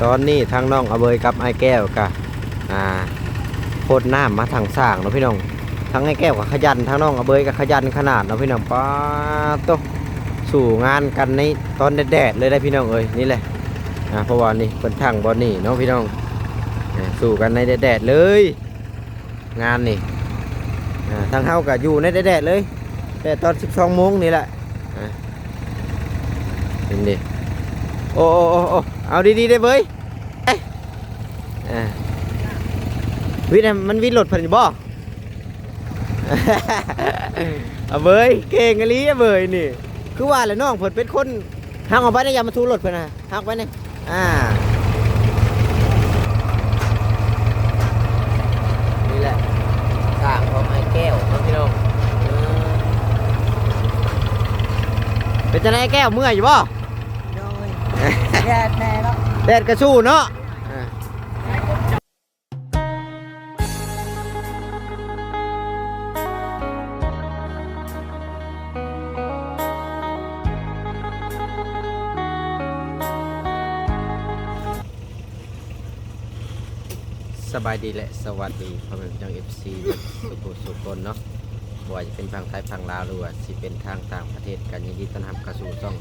ตอนนี้ทางน้องอเบยกับไอ้แก้วกะโคตรน้ำมาทางสร้างเนาะพี่น้องทั้งไอ้แก้วกับขยันทั้งน้องอเบยกับขยันขนาดเนาะพี่น้องป้าโตสู่งานกันในตอนแดดเลยได้พี่น้องเอ้ยนี่แหละเพราะว่านี่เป็นทางบอลนี่เนาะพี่น้องสู่กันในแดดเลยงานนี่ทางเฮากับอยู่ในแดดเลยแต่ตอน12 โมงนี่แหละเห็นดิโอ้เอาดีๆได้เบยวิทย์มันวิทย์หลดผ่านบ่เอาเบยเก่งอะไรเบยนี่คือว่าแหละน้องเพิ่นเป็นคนหักออกไปนะอย่ามาทูหลดเพิ่นนะหักไปนี่นี่แหละสร้างของไอ้แก้วครับพี่น้องเป็นจังได๋แก้วเมื่อยอยู่บ่แดดแน่เนาะแดดกระสู้เนาะสบายดีและสวัสดีพ่อแม่พี่น้อง FC สุขคนเนาะบ่ว่าจะเป็นฝั่งไทยฝั่งลาวหรือว่าสิเป็นทางต่างประเทศกันยินดีต้อนรับเข้าสู่ช่อง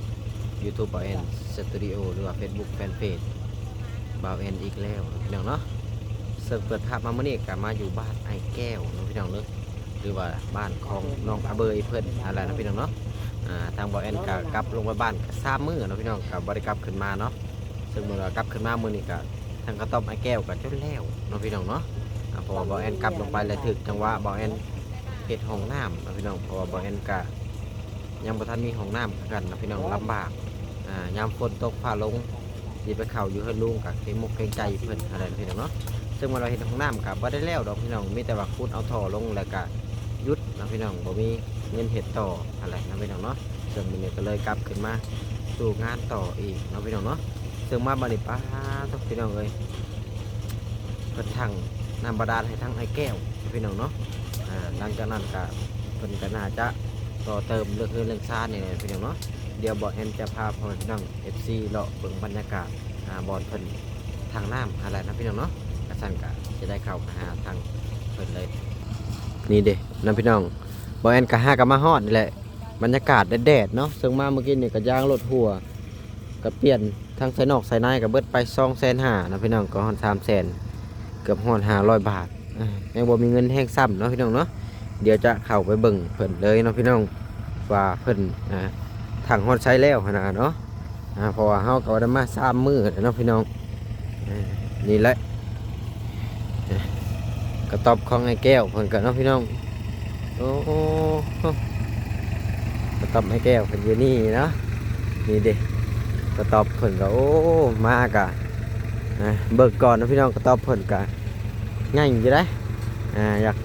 YouTube บ่าวแอนสตูดิโอหรือว่า Facebook Fanpage บ่าวแอนอีกแล้วพี่น้องเนาะเปิดภาพมาเมื่อนี้ก็มาอยู่บ้านไอ้แก้วเนาะพี่น้องเนาะหรือว่าบ้านของน้องอาเบยเพิ่นอะไรนะพี่น้องเนาะทางบ่าวแอนก็กลับลงไปบ้าน3 มื้อเนาะพี่น้องก็บ่ได้กลับขึ้นมาเนาะซึ่งเมื่อกลับขึ้นมามื้อนี้ก็ทางกระต๊อบไอ้แก้วกับจนแล้วเนาะพี่น้องเนาะพอบ่าวแอนกลับลงไปแล้วถึกจังหวะบ่าวแอนเฮ็ดห้องน้ำเนาะพี่น้องเพราะว่าบ่าวแอนก็ยังบ่ทันมีห้องน้ำกันเนาะพี่น้องลำบากยามฝนตกฟ้าลงสิไปเข้าอยู่เฮือนลุงก็เกรงมุกเกรงใจเพิ่นอะไรนะพี่น้องเนาะซึ่งเมื่อเราเฮ็ดห้องน้ำก็บ่ได้แล้วดอกพี่น้องมีแต่ว่าขุดเอาท่อลงแล้วก็หยุดเนาะพี่น้องบ่มีเงินเฮ็ดต่ออะไรนะพี่น้องเนาะซึ่งมื้อนี้ก็เลยกลับขึ้นมาสู่งานต่ออีกเนาะพี่น้องเนาะซึ่งมาบัดนี้ป้าทุกพี่น้องเอ้ยเพิ่นทั้งน้ำบาดาลให้ทั้งไอ้แก้วพี่น้องเนาะหลังจากนั้นก็เพิ่นก็น่าจะต่อเติมเรื่องซ่านนี่พี่น้องเนาะเดี๋ยวบ่แอนจะพาพ่อพี่น้อง FC เลาะเบิ่งบรรยากาศบอลเพิ่นทางน้ำอะไรนะพี่น้องเนาะกระชั้นก็จะได้เข้าหาทางเพิ่นเลยนี่เด้นะพี่น้องบ่แอนก็หากับมาฮอดนี่แหละบรรยากาศแดดๆเนาะซึ่งมาเมื่อกี้นี่ก็ย่างรถหัวก็เปลี่ยนทางไซนอกไซในก็เบิดไป250,000นะพี่น้องก็ฮอด300,000เกือบฮอด500 บาทยังบ่มีเงินแห้งซ้ำเนาะพี่น้องเนาะเดี๋ยวจะเข้าไปเบิ่งเพิ่นเลยเนาะพี่น้องว่าเพิ่นทางฮอดใช้แล้วขนาดเนาะเพราะว่าเฮาก็ได้มา3 มื้อแล้วเนาะพี่น้องนี่แหละกระต๊อบของไอ้แก้วเพิ่นก็เนาะพี่น้องโอ้กระต๊อบไอ้แก้วเพิ่นอยู่นี่เนาะนี่เด้กระต๊อบเพิ่นก็โอ้มากะเบิกก่อนนะพี่น้องกระต๊อบเพิ่นก็ง่ายอยู่ได้อยาก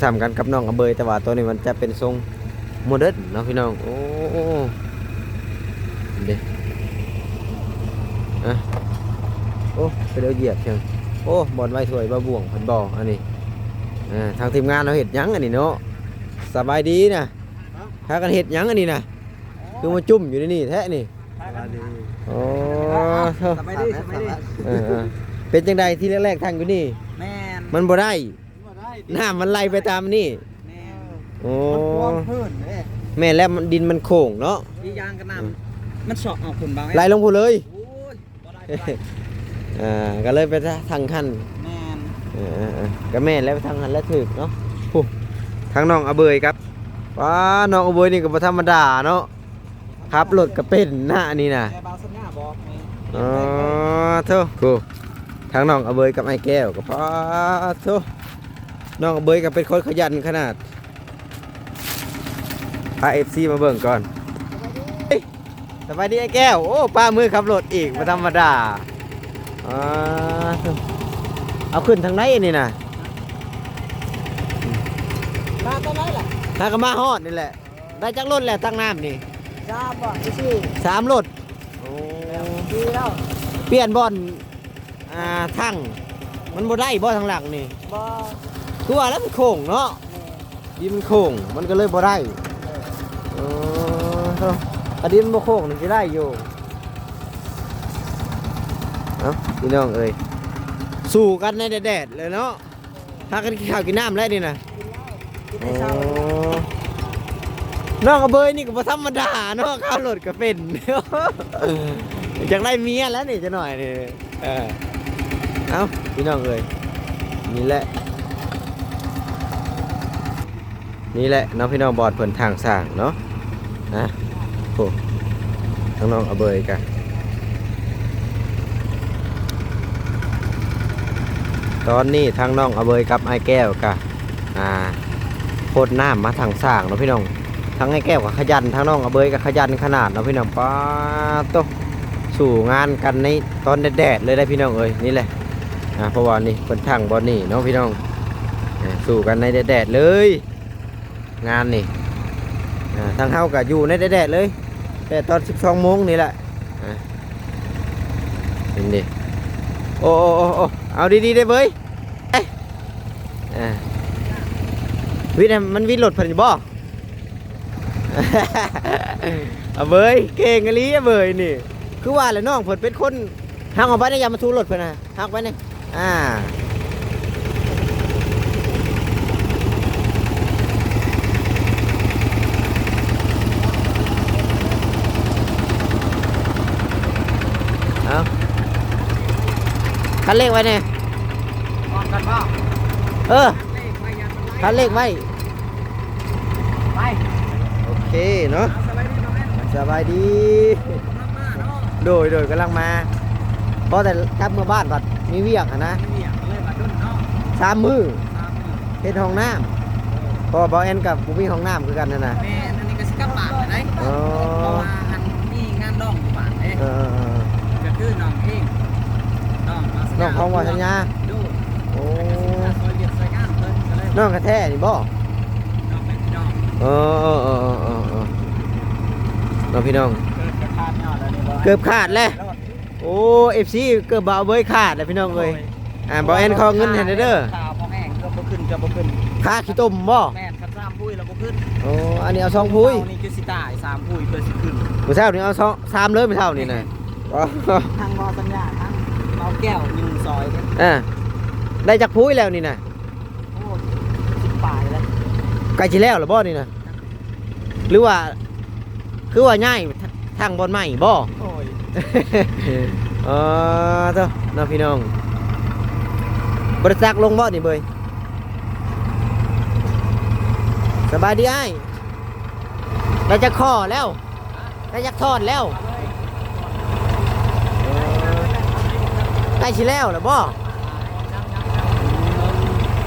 ซ้ำๆกันกับน้องอเบยแต่ว่าตัวนี้มันจะเป็นทรงโมเดิร์นเนาะพี่น้องโอ้เด็กโอ้ไปเดี๋ยวเหยียบเชียงโอ้บอลไว้ถวยบะบ่วงพันบ่ออันนี้ทางทีมงานเราเห็ดยังอันนี้เนาะสบายดีนะพากันเห็ดยังอันนี้นะคือมาจุ่มอยู่ในนี่แท้นี่โอ้สบายดีเป็นจังใดที่แรกๆทางอยู่นี่มันบ่ได้น้ำมันไหลไปตามนี่โอ้แม่แล้วดินมันโค้งเนาะที่ยางกันน้ำมันเสาะออกผลบางไหลลงพูเลยก็เลยไปทางขั้นก็แม่แล้วไปทางขั้นแล้วถึกเนาะทางน้องอเบยครับว้าน้องอเบยนี่ก็ธรรมดาเนาะครับรถก็เป็นหน้านี่นะอ๋อเท่ากูทางน้องอเบยกับไอ้แก้วกับป้าเท่าน้องอเบยก็เป็นคนขยันขนาดพาFCมาเบิ่งก่อนสบายดีไอ้แก้วโอ้ป้ามือขับรถอีกไม่ธรรมดาเอาขึ้นทางไหนนี่นะมาตอนไหนล่ะถ้าก็มาฮอดนี่แหละได้จักรถแหละตั้งน้ำนี่3 รถโอ้ดีแล้วเปลี่ยนบอลทั้งมันบ่ได้บ่ทางหลังนี่บ่ตัวแล้วมันโค้งเนาะดินมันโค้งมันก็เลยบ่ได้กระดินบ่โค้งนี่จะได้อยู่ เอ้าพี่น้องเอ้ยสู้กันในแดดๆเลยเนาะพากันกินข้าวกินน้ำแล้วนี่นะโอ้น้องกระเบยนี่ก็บ่ธรรมดาเนาะข้าวโหลดก็เป็น อยากได้เมียแล้วนี่จะหน่อยนี่เอ้าพี่น้องเอ้ยนี่แหละน้องพี่น้องบอดเพิ่นทางสร้างเนาะนะโอ้ทั้งน้องเอาเบยกันตอนนี้ทั้งน้องเอาเบยกับไอ้แก้วกะโคตรน้ำมาทางสร้างเนาะพี่น้องทั้งไอ้แก้วกับขยันทั้งน้องเอาเบยกับขยันขนาดเนาะพี่น้องป้าโตสู่งานกันในตอนแดดๆเลยได้พี่น้องเอ้ยนี่แหละเพราะว่านี่เพิ่นทางบอลนี่เนาะพี่น้องสู่กันในแดดๆเลยงานนี่ทางเฮาก็อยู่ในแดดๆเลยแต่ตอน12 โมงนี่แหละเห็นดิโอ้เอาดีๆได้เบ้ยวิทย์มันวิทย์หลดผ่านบ่ เอาเบ้ยเก่งกะลีอะเบ้ยนี่คือว่าแหละน้องเพิ่นเป็นคนหักออกไปในยามมาทูรถเพิ่นน่ะหักไปนี่เอาคันเลขไว้เนี่ยคันเลขไว้โอเคเนาะสบายดีโดยกำลังมาเพราะแต่กลับเมื่อบ้านก่อนมีเวียกนะ3 มื้อเฮ็ดห้องน้ำพอบอแอนกับกูมีห้องน้ำคือกันนะแม่อันนี้ก็สิกลับบ้านได้เพราะว่าอันนี้งานน้องอยู่บ้านเด้ก็คือน้องเองน้องของว่าสัญญาโอ้น้องกระแท้นี่บ่น้องเป็นพี่น้องน้องพี่น้องเกือบขาดแล้วโอ้FC เกือบบ่เอาเบยขาดแล้วพี่น้องเอ้ยบ่แอนขอเงินให้เด้อข้าวพ่อแม่ก็บ่ขึ้นค่าขี้ต้มบ่แม่นครับ3 พุ้ยแล้วบ่ขึ้นโอ้อันนี้เอา2 พุ้ยนี่คือสิตาย3 พุ้ยเพื่อสิขึ้นมื้อเช้านี่เอา3เลยมื้อเช้านี่นะทางรอสัญญาทางเมาแก้ว1ซอยได้จากพุ้ยแล้วนี่นะโอ้10 ปลายแล้วใกล้สิแล้วหรือบ่นี่นะหรือว่าคือว่าง่ายทางบอนใหม่บ่โอ้ยเจ้าน้องพี่น้องบริษัทลงบ่นี่เบยสบายดีไอ้เราจะข้อแล้วเราจะทอดแล้วใกล้สิแล้วหรือบ่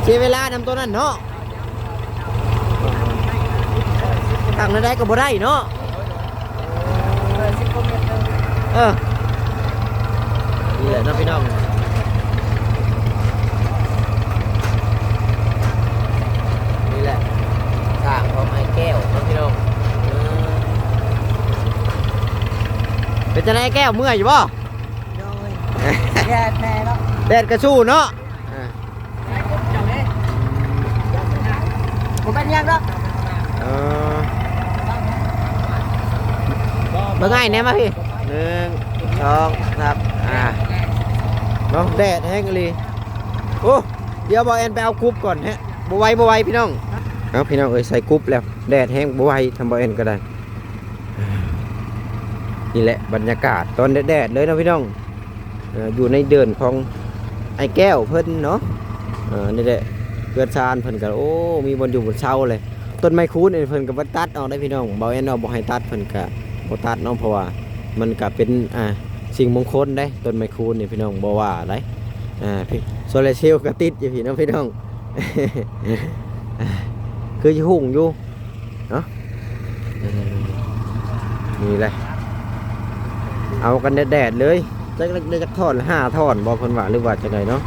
เสียเวลานำตัวนั้นเนาะทางนั้นได้ก็บ่ได้เนาะนี่แหละน้องพี่น้องนี่แหละสร้างของไอ้แก้วน้องพี่น้องเป็นจะไอ้แก้วเมื่อยอยู่บ่แดดแน่เนาะแดดกระสู้เนาะผมเป็นยังครับมาง่ายแน่มาพี่1 2 3น้องแดดแห้งเลยโอ้เดี๋ยวบอแอนไปเอากรุ๊ปก่อนฮะบไหวพี่น้องเอาพี่น้องเอ้ยใส่กรุ๊ปแล้วแดดแห้งบไหวทำบอแอนก็ได้นี่แหละบรรยากาศตอนแดดเลยนะพี่น้องอยู่ในเดือนของไอ้แก้วเพิ่นเนาะนี่แหละเกิดชานเพิ่นกันโอ้มีบนอยู่บนเสาเลยต้นไม้คูนเพิ่นกับตัดเอาได้พี่น้องบอแอนเอาบ่ให้ตัดเพิ่นกับบ่ตัดเนาะเพราะว่ามันก็เป็นสิ่งมงคลได้ต้นไม้คูนนี่พี่น้องบ่ว่าได้พี่โซลาร์เซลล์ก็ติดอยู่พี่น้องคือจะหุ่งอยู่เนาะนี่แหละเอากันแดดเลยจะทอด5 ทอดบ่เพิ่นว่าหรือว่าจังไดเนาะ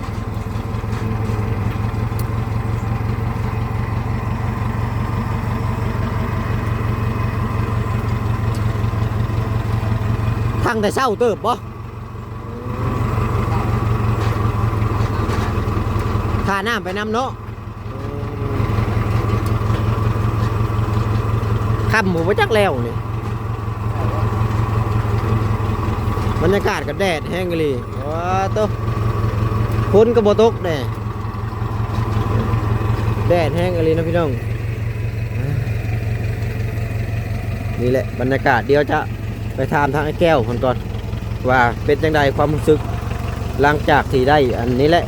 ทางแต่เช้าเติบบ่ค่าน้ำไปน้ำเนาะคำหมูไปจักแล้วนี่ บรรยากาศก็แดดแห้งกันเลยว้าตัวคนก็บ่ตกแน่แดดแห้งกันเลยนะพี่น้องนี่แหละบรรยากาศเดี๋ยวจะไปถามทางไอ้แก้วคนก่อนว่าเป็นจังใดความรู้สึกหลังจากที่ได้อันนี้แหละ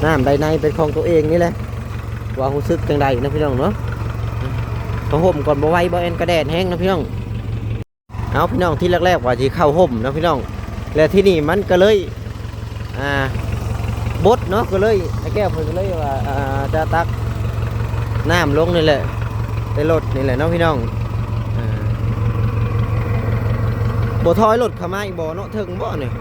น้ำใดในเป็นของตัวเองนี่แหละว่ารู้สึกจังใดนะพี่น้องเนาะพอห่มก่อนบ่ไหวบ่แอนกระแดดแห้งนะพี่น้องเอาพี่น้องที่แรกๆว่าที่เข้าห่มนะพี่น้องแล้วที่นี่มันก็เลยบดเนาะก็เลยไอ้แก้วเพิ่นก็เลยว่าจะตักน้ำลงนี่แหละในรถนี่แหละเนาะพี่น้องบ่ถอยรถเข้ามาอีกบ่เนาะถึงบ่เนี่ย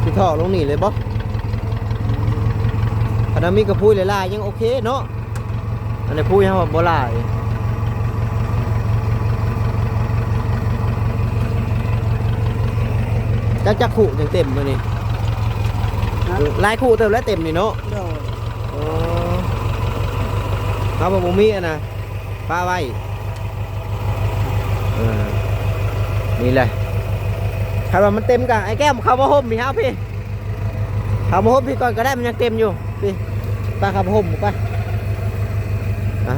สิท่อลงนี่เลยบ่ขณะมีกระพุ้ยหลายๆยังโอเคเนาะอันนี้พุ้ยเฮาบ่หลายจักขู่จังเต็มมื้อนี้หลายคู่เต็มแล้วเต็มนี่เนาะเอาบ่มีอ่ะนะป้าไว้นี่แหละถ้าว่ามันเต็มกะไอ้แก้มเข้ามาห่มพี่ครับพี่เข้ามาห่มพี่ก่อนก็ได้มันยังเต็มอยู่พี่ป้าเข้ามาห่มไป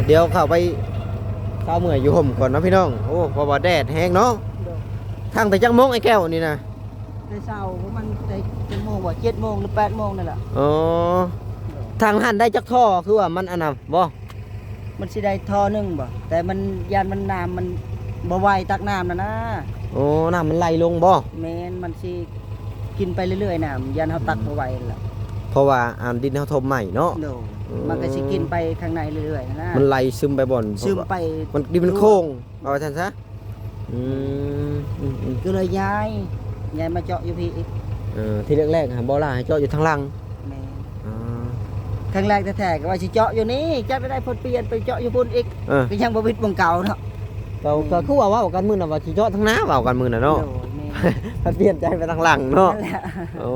เดี๋ยวเข้าไปเข้าเมื่อยอยู่ห่มก่อนนะพี่น้องโอ้เพราะว่าแดดแห้งเนาะทางแต่จังโมงไอ้แก้วนี่นะในเช้าเพราะมันได้7 โมงว่า7 โมงหรือ8 โมงนั่นแหละอ๋อทางหันได้จักท่อคือว่ามันอันน่ะบ่มันสิได้ท่อนึงบ่แต่มันยานมันน้ำมันบ่ไหวตักน้ำนะโอ้น้ำมันไหลลงบ่แม่นมันสิกินไปเรื่อยๆน้ำยันเฮาตักบ่ไหวล่ะเพราะว่าดินเฮาถมใหม่เนาะมันก็สิกินไปข้างในเรื่อยๆนะมันไหลซึมไปบ่อนซึมไปมันดินมันโค้งเอาว่าซั่นซะก็เลยย้ายมาเจาะอยู่พี่อีกที่แรกๆบ่ล่ะให้เจาะอยู่ทางหลังแม่ครั้งแรกแท้ๆก็ว่าสิเจาะอยู่นี่จักได้เพิ่นเปลี่ยนไปเจาะอยู่พุ่นอีกก็ยังบ่วิดวงเก่าเนาะก็คือว่ากันมื้อน่ะว่าสิเจาะทางหน้าเว้ากันมื้อน่ะเนาะถ้าเปลี่ยนใจไปทางหลังเนาะโอ้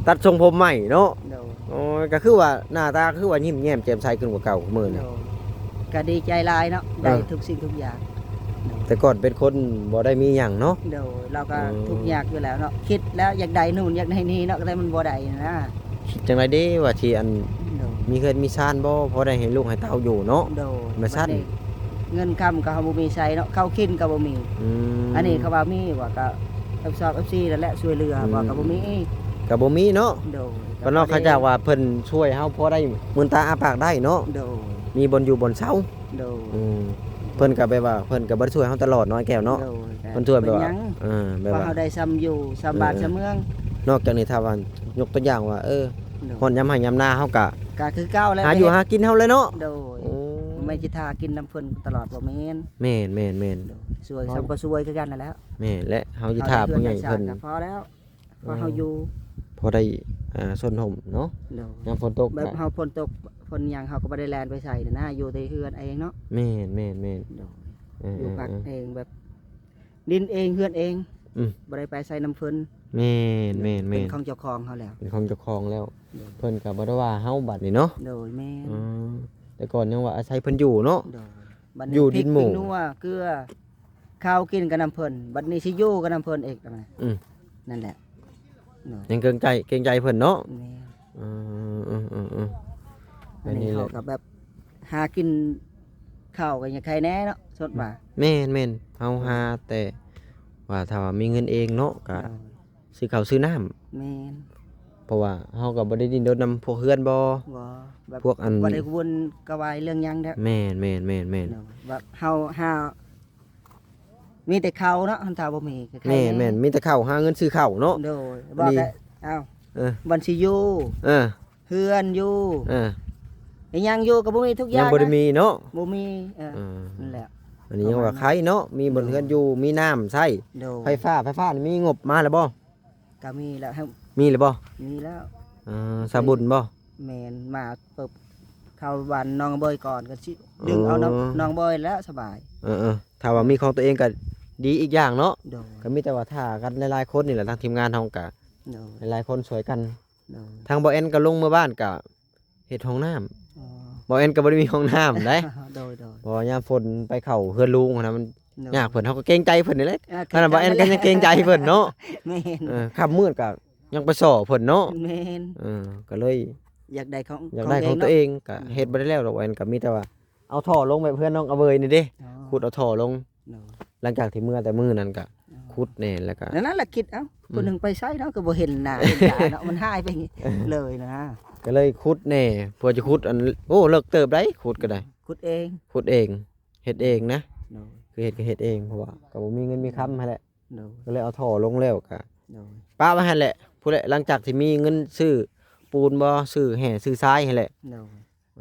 ตัดทรงผมใหม่เนาะโอ้ก็คือว่าหน้าตาคือว่ายิ้มแย้มแจ่มใสขึ้นกว่าเก่ามื้อน่ะก็ดีใจหลายเนาะได้ทุกสิ่งทุกอย่างแต่ก่อนเป็นคนบ่ได้มีหยังเนาะเราก็ทุกอย่างอยู่แล้วเนาะคิดแล้วอยากได้นู่นอยากได้นี่เนาะแต่มันบ่ได้นะคิดจังได๋เด้ว่าสิอันมีเงินมีชานบ่พอได้ให้ลูกให้เต้าอยู่เนาะมาซั่นเงินคำก็บ่มีใช้เนาะเข้ากินก็บ่มีอันนี้เขาว่ามีว่าก็FC นั่นแหละช่วยเหลือว่าก็บ่มีเนาะก็นอกเขาจากว่าเพิ่นช่วยเฮาพอได้มื้อตาอาปากได้เนาะมีบนอยู่บนเช้าเพิ่นก็แบบว่าเพิ่นก็บ่ได้ช่วยเฮาตลอดน้อยแก้วเนาะเพิ่นช่วยแบบว่าแบบว่าเฮาได้ซ้ำอยู่ซ้ำบ้านซ้ำเมืองนอกจากนี้ถ้าว่ายกตัวอย่างว่าฮอดยามให้ยามนาเฮาก็คือเก่าแล้วหาอยู่หากินเฮาเลยเนาะไม่สิทากินน้ำเพิ่นตลอดบ่แม่นช่วยซ้ำก็ช่วยคือกันนั่นแหละแม่นและเฮาสิทาผู้ใหญ่เพิ่นพอแล้วพอเฮาอยู่พอได้ส้นห่มเนาะยามฝนตกแบบเฮาฝนตกฝนหยังเฮาก็บ่ได้แล่นไปใส่นะอยู่ในเฮือนเองเนาะแม่นอยู่พักเองแบบดินเองเฮือนเองบ่ได้ไปใส่น้ำเพิ่นแม่นเป็นของเจ้าของเฮาแล้วเป็นของเจ้าของแล้วเพิ่นก็บ่ได้ว่าเฮาบัดนี้เนาะแม่นแต่ก่อนยังว่าอาศัยเพิ่นอยู่เนาะอยู่ดินหมู่นัวเกลือข้าวกินกับน้ำเพิ่นบัดนี้สิอยู่กับน้ำเพิ่นอีกนั่นแหละยังเกรงใจเพิ่นเนาะอันนี้เขากับแบบหากินข้าวกันอย่างใครแน่เนาะสดว่าแม่นเฮาหาแต่ว่าถ้าว่ามีเงินเองเนาะก็ซื้อข้าวซื้อน้ำแม่นเพราะว่าเฮาก็บ่ได้ดินโดนนำพวกเฮือนบ่พวกอันบ่ได้วนกะวายเรื่องหยังแท้แม่นแบบเฮาหามีแต่ข้าวเนาะหันถ้าบ่มีแม่นมีแต่ข้าวหาเงินซื้อข้าวเนาะบอกได้บัญชีอยู่เฮือนอยู่ยังอยู่ก็บ่มีทุกอย่างยังบ่ได้มีเนาะบ่มีนั่นแหละอันนี้ยังว่าใครเนาะมีบนเฮือนอยู่มีน้ำใช้ไฟฟ้ามีงบมาแล้วบ่ก็มีแล้วครับมีแล้วบ่มีแล้วสาบุญบ่แม่นมาปึบเข้าบ้านน้องเบยก่อนก็สิดึงเอาน้องเบยแล้วสบายถ้าว่ามีของตัวเองก็ดีอีกอย่างเนาะก็มีแต่ว่าถ้ากันหลายๆคนนี่แหละทางทีมงานเฮาก็หลายๆคนช่วยกันทางบ่แอนก็ลงมือบ้านก็เฮ็ดห้องน้ บ่แอนก็บ่ได้มีห้องน้ำได้ โดย บ่ยามฝนไปเข้าเฮือนลุงนะมัน โด ยากเพิ่นเฮาก็เกรงใจเพิ่นนี่แหละ อ่า ขนาดบ่แอนก็ยังเกรงใจเพิ่นเนาะ แม่น ค่ำมืดก็ยังไปส่อเพิ่นเนาะ แม่น ก็เลย อยากได้ของ อยากได้ของตัวเองก็เฮ็ดบ่ได้แล้วดอกบ่แอนก็มีแต่ว่าเอาท่อลงไปเพื่อนน้องอเวยนี่เด้ อ๋อ ขุดเอาท่อลง โดย หลังจากที่เมื่อแต่มื้อนั้นก็ขุดแน่แล้วก็ นั่นแหละคิดเอ้าคนหนึงไปใช้เนาะก็บ่เห็นหน้าเห็นตาเนาะมันหายไปเลยนะ ก็เลยขุดแน่เพื่อจะขุดอันโอ้เลิกเติบได้ขุดก็ได้ ขุดเอง ขุดเองเฮ็ดเองนะ โดย คือเฮ็ดก็เฮ็ดเองเพราะว่าก็บ่มีเงินมีคำหั่นแหละ โดย ก็เลยเอาท่อลงแล้วก็ โดย ป้าไว้หั่นแหละผู้ใดหลังจากที่มีเงินซื้อปูนบ่ซื้อแห่ซื้อทรายหั่นแหละ โด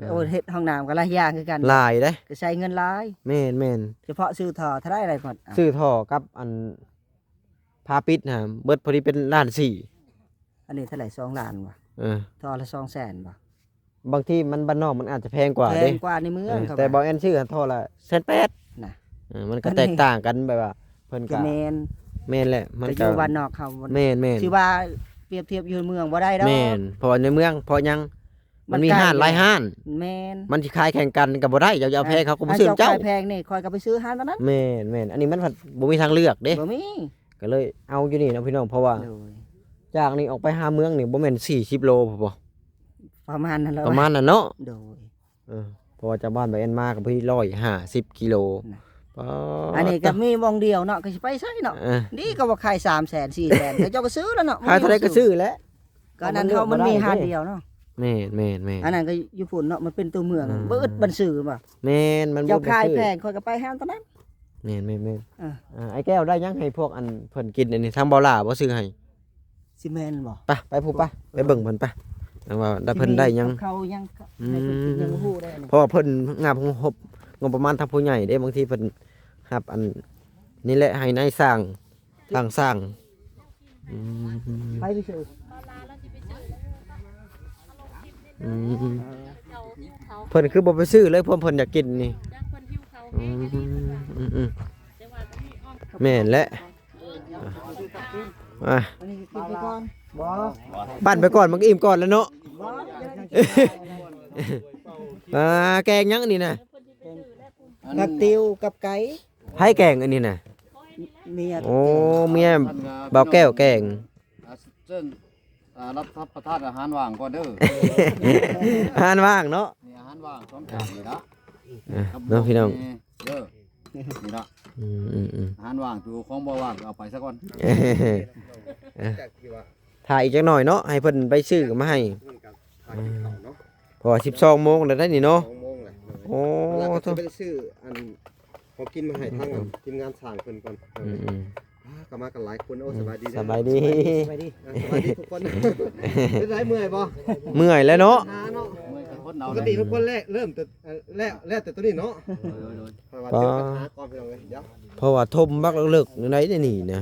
ยโอ้เฮ็ดห้องน้ำก็หลายอย่างคือกัน หลายเด้ ก็ใช้เงินหลาย แม่น เฉพาะซื้อท่อเท่าได้อะไรก่อนอ่ะ ซื้อท่อกับอันพาปิดนะเบิดพอดีเป็นล้านสี่ อันนี้เท่าไหร่2 ล้านวะ เออ ท่อละ200,000บ่ บางที่มันบ้านนอกมันอาจจะแพงกว่า แพ เด้ งกว่าในเมืองครับ แต่บอแอนชื่อท่อละ1,800,000 น่ะ มันก็แตกต่างกันแบบว่าเพิ่น ก็ ก็ แม่น แม่นแหละมัน แต่อ ก็ ยู่บ้านนอกเขา แม่น สิว่าเปรียบเทียบอยู่เมืองบ่ได้ดอก แม่นเพอในเมืองพอยังมันมี ใกล้ ห้านหลายห้าน แม่น มันสิขายแข่งกันก็บ่ได้อย่าเอาแพงเขาก็บ่ซื้อเจ้า ขยแพงนี่คอยก็ไปซื้อห้านตอนนั้น แม่นอันนี้มันบ่มีทางเลือกเด้ บ่มี ก็เลยเอาอยู่นี่นะพี่น้องเพราะว่า โดย จากนี้ออกไปหาเมืองนี่บ่แม่น40 โลพอบ่ ประมาณนั้นแล้ว ประมาณนั้นเนาะ โดย เพราะว่าจากบ้านไปแอนมากับพี่150 กิโล น่ะ ป๊า อันนี้ก็มีวงเดียวเนาะก็สิไปใช้เนาะ เออ นี่ก็ว่าขาย300,000 400,000เขาเจ้าก็ซื้อแล้วเนาะ ขายเท่าไรก็ซื้อแหล้ว ก็นั้นเขามันมีห้านเดียวเนาะ แม่น อันนั้นก็อยู่พุ่นเนาะมันเป็นตัวเมือง อืม เบิดบันซื้อบ่ แม่นมัน เจ้า บ่ ขาย ซื้อ แพงคอยก็ไปห้านตอนนั้น แม่น อ่า ไอ้แก้วได้ยังให้พวกอันเพิ่นกินอันนี้ทางบ่ล่าบ่ซื้อให้ สิแม่นบ่ ไปผู้ไปเบิ่งเพิ่นไปว่าได้เพิ่นได้ยัง เขายัง อืม ให้เพิ่นกินยังบ่ฮู้ได้นี่ เพราะว่าเพิ่นงบงบประมาณทางผู้ใหญ่เด้บางทีเพิ่นรับอันนี่แหละให้นายสร้างอืม ไปไปซื้อ อืมเพิ่นคือบ่ไปซื้อเลยเพราะเพิ่นอยากกินนี่อืมแม่นแหละอ่ะ อันนี้กินไปก่อนบ่ บ้านไปก่อนมันก็อิ่มก่อนแล้วเนาะ บ่ แกงยังอันนี่นะ กับติวกับไก่ ให้แกงอันนี้นะ เมีย โอ้เมียบ่าวแก้วแกง ซึ่งรับประทานอาหารว่างก่อนเด้อ อาหารว่างเนาะ นี่อาหารว่างสองจานนี่นะ เนาะพี่น้อง เด้อนี่นะ อืม อาหารว่างอยู่ของบ่ว่างก็เอาไปซะก่อน ถ่ายอีกจักหน่อยเนาะให้เพิ่นไปซื้อมาให้พอ12 โมงแล้วได้นี่เนาะ 2 โมงเลย โอ้ แล้วก็ โท จะ ษ ไปซื้ออันพอกินมาให้ทางทีมงานสร้างเพิ่นก่อน อืม ก็มากันหลายคนโอ้สบายดี สบายดี ไปดิ สบายดีทุกคนเป็นไรเมื่อยบ่ เมื่อยแล้วเนาะ หาเนาะ มื้อกับคนเอา ปก เลย ติทุกคนเริ่มแต่แรกแต่ตัวนี้เนาะ โดย เพราะว่าเจอปัญหาก่อนไปเอาไงเดี๋ยว เพราะว่าทมบักเลิกๆไหนได้นี่นะ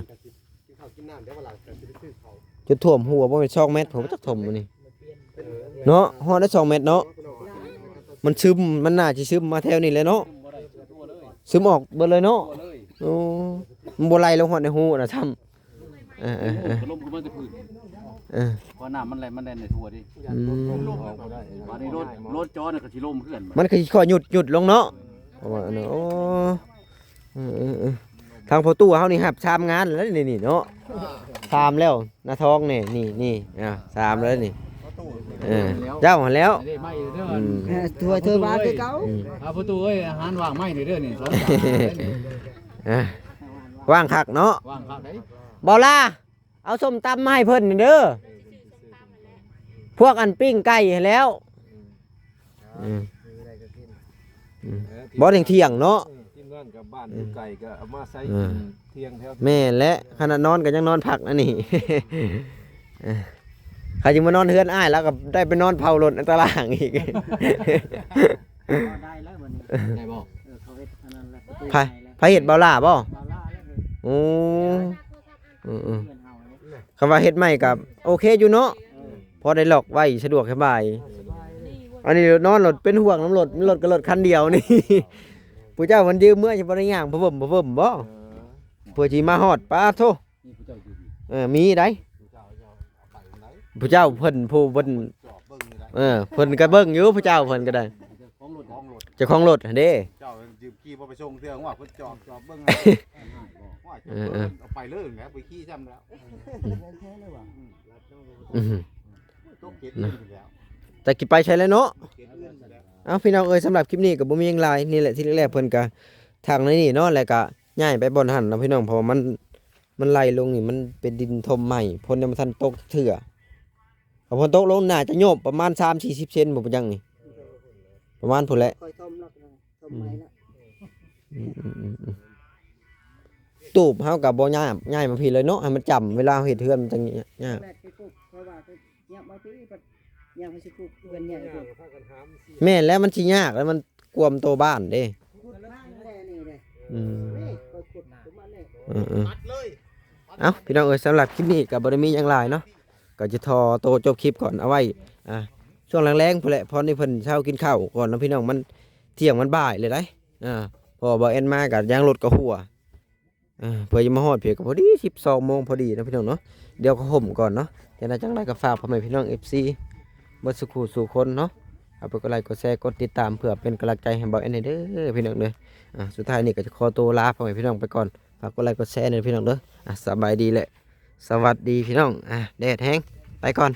กินข้าวกินน้ำเดี๋ยววันหลังจะไปซื้อเขา จุดท่วมหัวบ่เป็น2 เมตรผมจักท่วมอันนี้เนาะฮอดได้2 เมตรเนาะมันซึมมันน่าสิซึมมาแถวนี้เลยเนาะซึมออกเบิดเลยเนาะโอ้มันบ่ไหลลงฮอดในหูน่ะทำเออ ลมเข้ามาจะพื้น พอน้ำมันไหลมันแล่นในทั่วดิ อืม วันนี้รถจอเนี่ยก็สิล่มเพื่อน มันคือขอหยุดลงเนาะเพราะว่าอันนั้นโอ้ทางพอตู้เฮานี่ครับชามงานแล้วนี่เนาะชามแล้วหน้าท้องนี่ชามแล้วนี่เจ้าหันแล้ว นี่ไม่เด้อ ถ้วยเธอว่าคือเก่า ประตูเอ้ยอาหารว่างไม่นี่เด้อนี่2จาน ว่างคักเนาะ ว่างคักได้ บอล่าเอาส้มตำมาให้เพิ่นนี่เด้อพวกอันปิ้งไก่ให้แล้วบ่เที่ยงเนาะ ทีมงานกับบ้านอยู่ไก่ก็เอามาใส่เที่ยงแถว แม่และขนาดนอนก็ยังนอนพักนะนี่ ใครจะมานอนเฮือนอ้ายแล้วก็ได้ไปนอนเผารถในตารางอีก ได้แล้ววันนี้ ได้บ่ เขาเฮ็ดอันนั้นแหละประตู ไผไผเฮ็ดเบาล่าบ่ บาล่าแล้วเลย โอ้อือ เพื่อนเฮาเนี่ย คำว่าเฮ็ดใหม่กับโอเคอยู่เนาะพอได้ล็อกไว้สะดวกสบายอันนี้นอนรถเป็นห่วงน้ำรถมันรถก็รถคันเดียวนี่ ผู้เจ้ามันยืมเมื่อสิบ่ได้ย่างบ่เบิ่มบ่เพื่อสิมาฮอดป้าโท นี่ผู้เจ้าอยู่ มีได้ผู้เจ้าเพิ่นผู้เพิ่นเพิ่นก็เบิ่งอยู่ผู้เจ้าเพิ่นก็ได้ ค ของรถ เจ้าของรถเด้ เจ้ายืมขี่บ่ไปส่งเทื่องว่าเพิ่นจอบเบิ่งว่าเอาไปเลยแหละไปขี่ซ้ำแล้ว อือหือ ตกเก็ดอื่นแล้ว แต่กี่ไปใช้แล้วเนาะ เก็ดอื่นแล้ว เอาพี่น้องเอ้ยสำหรับคลิปนี้ก็บ่มีหยังหลายนี่แหละที่แรกๆเพิ่นก็ทางในนี่เนาะแล้วก็ย้ายไปบ่อนหันเนาะพี่น้องเพราะว่ามันไหลลงนี่มันเป็นดินทมใหม่พ้นยังบ่ทันตกเถื่อพอพ้นตกลงน่าจะโยบประมาณ3-40 เซนบ่เป็นหยังนี่ประมาณพุ่นแหละ ค่อยต้มเนาะต้มไม้เนาะ ตูบเฮาก็บ่ย้ายมาพี่เลยเนาะให้มันจำเวลาเฮ็ดเฮือนมันจังยาก แรกไปปลูกเพราะว่าก็เนี่ยมาพี่ปัดยังไม่สิปลูกเรือนใหญ่ปลูก แม่นแล้วมันสิยากแล้วมันกวมโตบ้านเด้ ขุดบ้านแน่นี่เลย อืม นี่ก็ขุดขึ้นมาเลย ตัดเลย เอ้าพี่น้องเอ้ยสำหรับคลิปนี้ก็บ่ได้มีหยังหลายเนาะก็จะทอโตจบคลิปก่อนเอาไว้ช่วงแรงๆพุ่นแหละพอนี่เพิ่นเช้ากินข้าวก่อนเนาะพี่น้องมันเที่ยงมันบ่ายเลยได้พอบ่แอนมาก็ยางรถก็หัวเพื่อจะมาฮอดเพียก็พอดี12 โมงพอดีนะพี่น้องเนาะเดี๋ยวก็ห่มก่อนเนาะจังได๋จังไดก็ฝากพ่อแม่พี่น้อง FC เบิดสุขสู่คนเนาะเอาไปกดไลค์กดแชร์กดติดตามเพื่อเป็นกำลังใจให้บ่แอนเด้อพี่น้องเด้อสุดท้ายนี่ก็จะขอตัวลาพ่อแม่พี่น้องไปก่อนฝากกดไลค์กดแชร์เด้อพี่น้องเด้อสบายดีแหละสวัสดีพี่น้องแดดแห้งไปก่อน